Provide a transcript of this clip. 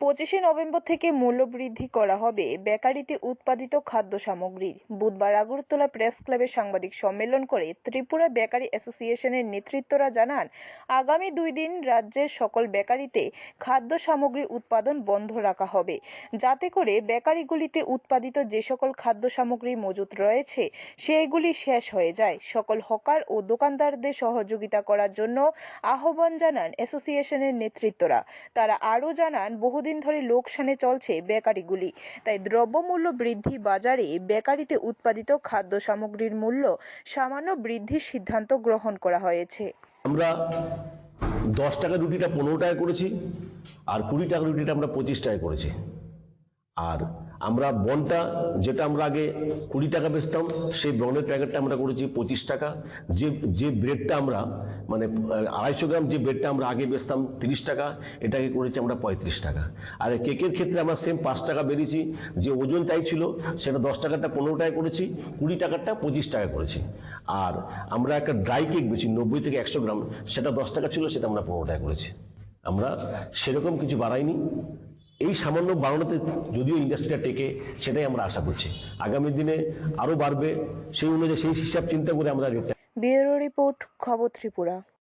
25শে November থেকে মূল্য বৃদ্ধি করা হবে বেকারিতে উৎপাদিত খাদ্য সামগ্রীর। বুধবার আগরতলা প্রেস ক্লাবে সাংবাদিক সম্মেলন করে ত্রিপুরা বেকারি অ্যাসোসিয়েশনের নেতৃত্বরা জানান, আগামী 2 দিন রাজ্যের সকল বেকারিতে খাদ্য সামগ্রী উৎপাদন বন্ধ রাখা হবে, যাতে করে বেকারিগুলিতে উৎপাদিত যে সকল খাদ্য সামগ্রী মজুত রয়েছে সেইগুলি শেষ হয়ে যায়। সকল হকার ও দোকানদারদের সহযোগিতা করার জন্য আহ্বান জানান অ্যাসোসিয়েশনের নেতৃত্বরা। তারা আরও জানান, বহুদিন ধরে লোকসানে চলছে বেকারিগুলি, তাই দ্রব্যমূল্য বৃদ্ধি বাজারে বেকারিতে উৎপাদিত খাদ্য সামগ্রীর মূল্য সামান্য বৃদ্ধির সিদ্ধান্ত গ্রহণ করা হয়েছে। আমরা 10 টাকা রুটিটা 15 টাকা করেছি, আর 20 টাকা রুটিটা আমরা 25 টাকা করেছি। আর আমরা বনটা যেটা আমরা আগে 20 টাকা বেচতাম, সেই বনের প্যাকেটটা আমরা করেছি 25 টাকা। যে ব্রেডটা আমরা মানে 250 গ্রাম যে ব্রেডটা আমরা আগে বেচতাম 30 টাকা, এটাকে করেছি আমরা 35 টাকা। আর কেকের ক্ষেত্রে আমরা সেম 5 টাকা বেরিয়েছি, যে ওজন তাই ছিল সেটা 10 টাকাটা 15 টাকা করেছি, 20 টাকাটা 25 টাকা করেছি। আর আমরা একটা ড্রাই কেক বেছি 90 থেকে 100 গ্রাম, সেটা 10 টাকা ছিল, সেটা আমরা 15 টাকা করেছি। আমরা সেরকম কিছু বাড়াইনি। এই সামান্য বাড়ানোতে যদিও ইন্ডাস্ট্রিটা টেকে, সেটাই আমরা আশা করছি। আগামী দিনে আরও বাড়বে, সেই অনুযায়ী সেই হিসাব চিন্তা করে আমরা রেটটা। ব্যুরো রিপোর্ট, খবর ত্রিপুরা।